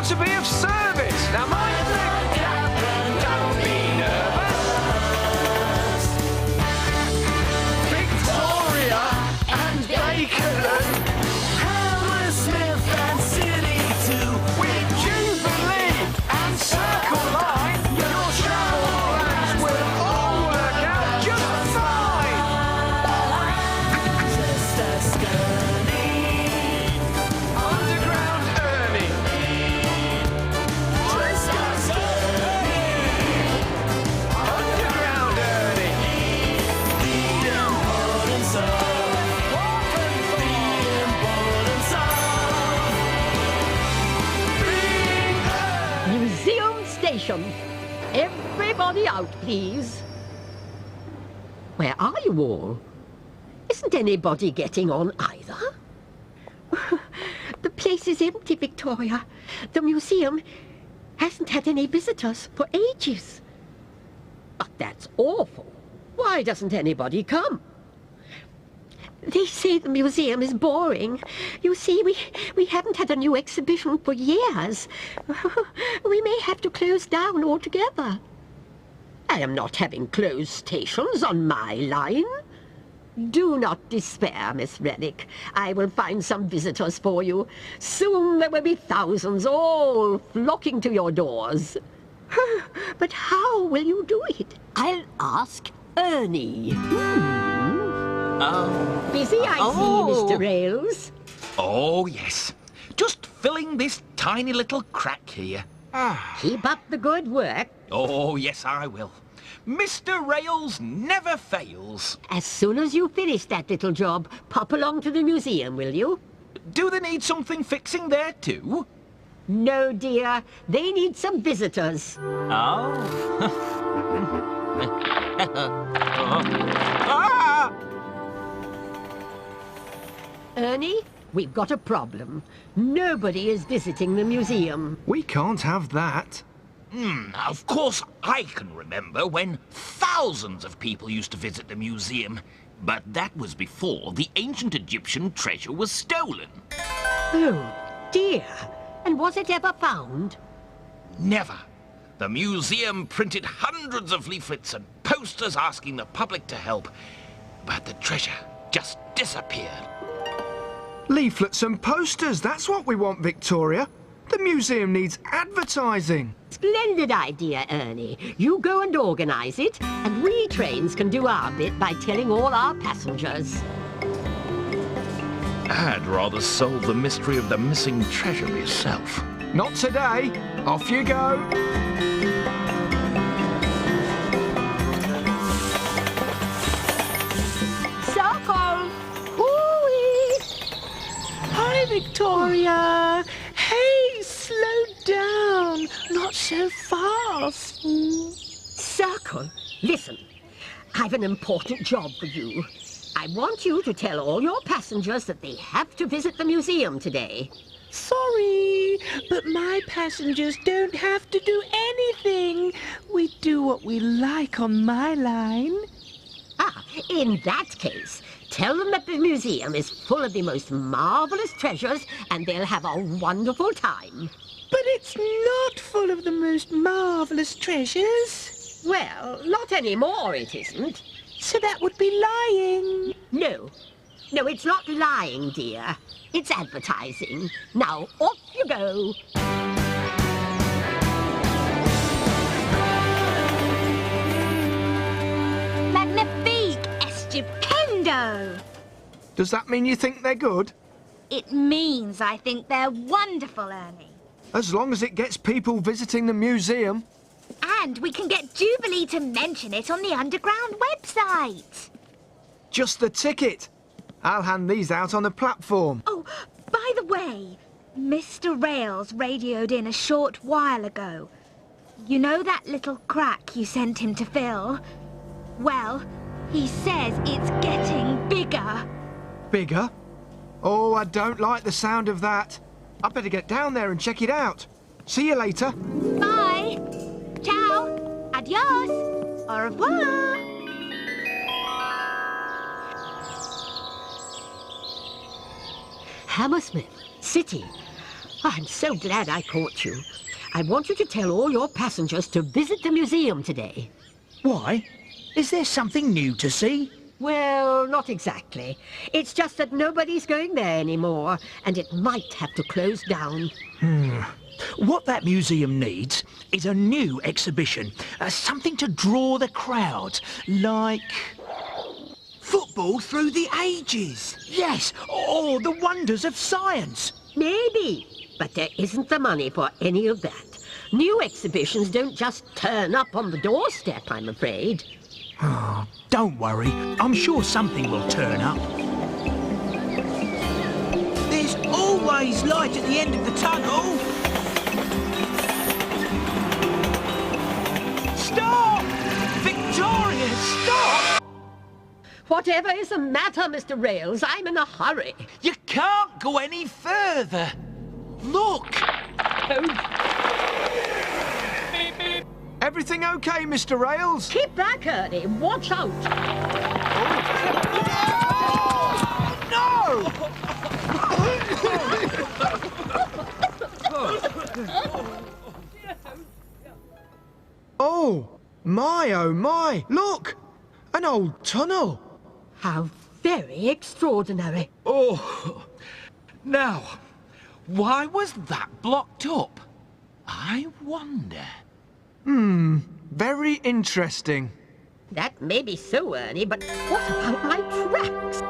proud to be of service. Now mind the gap and don't be nervous. Victoria and Bakerloo, Hammersmith and City Two, with Jubilee and Circle Line, your travel plans will all work out just fine. Just as Ernie, underground Ernie. Just as Ernie, underground Ernie. The importance of Museum station. Everybody out, please. Where are you all? Isn't anybody getting on either? The place is empty, Victoria. The museum hasn't had any visitors for ages. But that's awful. Why doesn't anybody come? They say the museum is boring. You see, we haven't had a new exhibition for years. We may have to close down altogether. I am not having closed stations on my line. Do not despair, Miss Relic. I will find some visitors for you. Soon there will be thousands all flocking to your doors. But how will you do it? I'll ask Ernie. Busy, I see, Mr. Rails. Oh, yes. Just filling this tiny little crack here. Keep up the good work. Oh, yes, I will. Mr. Rails never fails. As soon as you finish that little job, pop along to the museum, will you? Do they need something fixing there, too? No, dear. They need some visitors. Oh. Ernie, we've got a problem. Nobody is visiting the museum. We can't have that. Of course, I can remember when thousands of people used to visit the museum. But that was before the ancient Egyptian treasure was stolen. Oh, dear. And was it ever found? Never. The museum printed hundreds of leaflets and posters asking the public to help. But the treasure just disappeared. Leaflets and posters, that's what we want, Victoria. The museum needs advertising. Splendid idea, Ernie. You go and organise it, and we trains can do our bit by telling all our passengers. I'd rather solve the mystery of the missing treasure myself. Not today. Off you go. Circle! Hooey! Hi, Victoria. Hey, slow down. Not so fast. Circle, listen. I've an important job for you. I want you to tell all your passengers that they have to visit the museum today. Sorry, but my passengers don't have to do anything. We do what we like on my line. In that case, tell them that the museum is full of the most marvellous treasures and they'll have a wonderful time. But it's not full of the most marvellous treasures. Well, not anymore, it isn't. So that would be lying. No, it's not lying, dear. It's advertising. Now, off you go. Magnifique, estupendo. Does that mean you think they're good? It means I think they're wonderful, Ernie. As long as it gets people visiting the museum. And we can get Jubilee to mention it on the underground website. Just the ticket. I'll hand these out on the platform. Oh, by the way, Mr. Rails radioed in a short while ago. You know that little crack you sent him to fill? Well, he says it's getting bigger. Bigger? Oh, I don't like the sound of that. I'd better get down there and check it out. See you later. Bye. Ciao. Adios. Au revoir. Hammersmith City. I'm so glad I caught you. I want you to tell all your passengers to visit the museum today. Why? Is there something new to see? Well, not exactly. It's just that nobody's going there anymore, and it might have to close down. What that museum needs is a new exhibition. Something to draw the crowd. Like... football through the ages. Yes, or the wonders of science. Maybe, but there isn't the money for any of that. New exhibitions don't just turn up on the doorstep, I'm afraid. Oh, don't worry. I'm sure something will turn up. There's always light at the end of the tunnel. Stop! Victoria, stop! Whatever is the matter, Mr. Rails? I'm in a hurry. You can't go any further. Look! Everything okay, Mr. Rails? Keep back, Ernie. Watch out. No! Oh my! Look! An old tunnel! How very extraordinary. Oh, now, why was that blocked up? I wonder. Very interesting. That may be so, Ernie, but what about my tracks?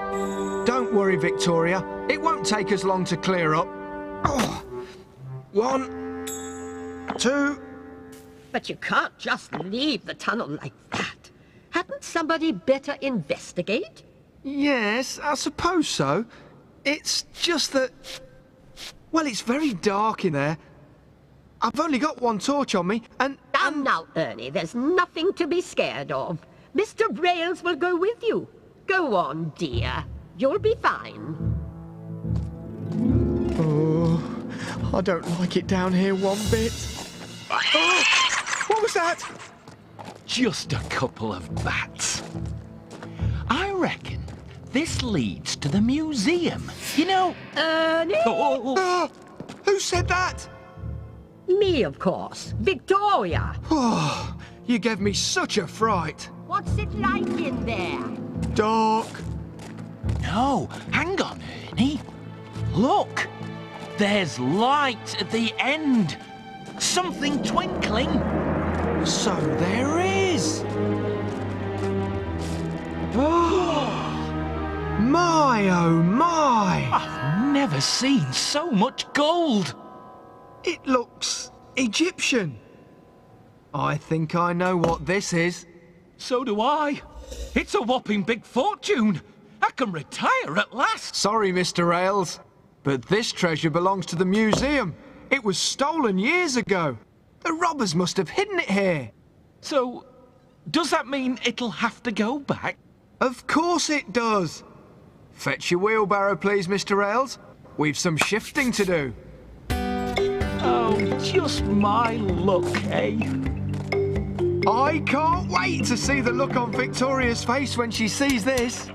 Don't worry, Victoria. It won't take us long to clear up. Oh. 1, 2... But you can't just leave the tunnel like that. Hadn't somebody better investigate? Yes, I suppose so. It's just that... well, it's very dark in there. I've only got one torch on me, and... Now, Ernie, there's nothing to be scared of. Mr. Rails will go with you. Go on, dear. You'll be fine. Oh, I don't like it down here one bit. Oh, what was that? Just a couple of bats. I reckon this leads to the museum. You know... Ernie? Oh, who said that? Me, of course. Victoria. Oh, you gave me such a fright. What's it like in there? Dark. No, hang on, Ernie. Look, there's light at the end. Something twinkling. So there is. Oh, my, oh my. I've never seen so much gold. It looks Egyptian. I think I know what this is. So do I. It's a whopping big fortune. I can retire at last. Sorry, Mr. Rails, but this treasure belongs to the museum. It was stolen years ago. The robbers must have hidden it here. So, does that mean it'll have to go back? Of course it does. Fetch your wheelbarrow, please, Mr. Rails. We've some shifting to do. Oh, just my luck, eh? I can't wait to see the look on Victoria's face when she sees this.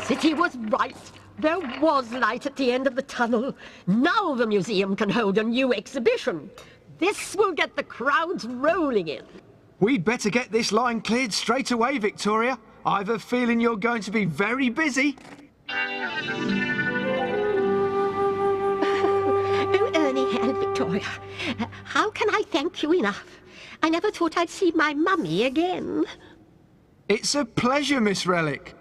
City was right. There was light at the end of the tunnel. Now the museum can hold a new exhibition. This will get the crowds rolling in. We'd better get this line cleared straight away, Victoria. I've a feeling you're going to be very busy. Oh, Ernie and Victoria, how can I thank you enough? I never thought I'd see my mummy again. It's a pleasure, Miss Relic.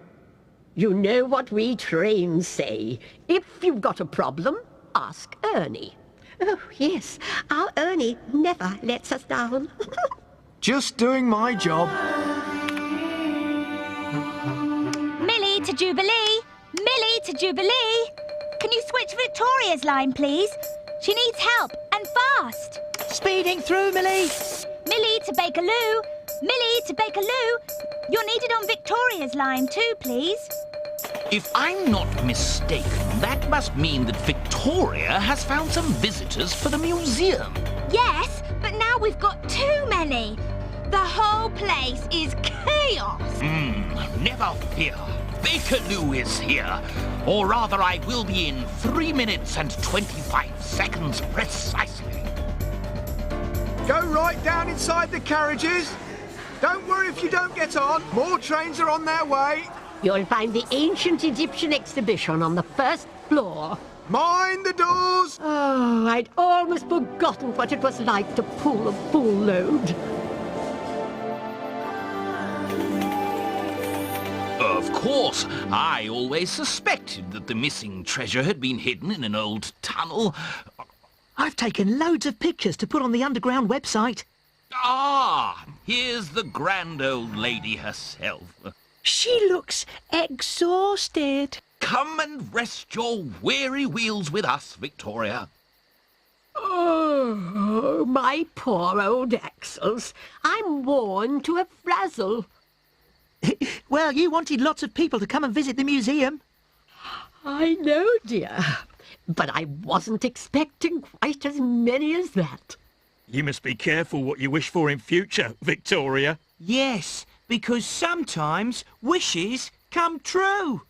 You know what we trains say. If you've got a problem, ask Ernie. Oh, yes, our Ernie never lets us down. Just doing my job. Millie to Jubilee! Millie to Jubilee! Can you switch Victoria's line, please? She needs help, and fast! Speeding through, Millie. Millie to Bakerloo! Millie to Bakerloo! You're needed on Victoria's line too, please. If I'm not mistaken, that must mean that Victoria has found some visitors for the museum. Yes, but now we've got too many. The whole place is chaos. Never fear. Bakerloo is here. Or rather, I will be in 3 minutes and 25 seconds precisely. Go right down inside the carriages. Don't worry if you don't get on. More trains are on their way. You'll find the ancient Egyptian exhibition on the first floor. Mind the doors. Oh, I'd almost forgotten what it was like to pull a full load. Of course, I always suspected that the missing treasure had been hidden in an old tunnel. I've taken loads of pictures to put on the underground website. Ah, here's the grand old lady herself. She looks exhausted. Come and rest your weary wheels with us, Victoria. Oh, my poor old axles. I'm worn to a frazzle. Well, you wanted lots of people to come and visit the museum. I know, dear. But I wasn't expecting quite as many as that. You must be careful what you wish for in future, Victoria. Yes, because sometimes wishes come true.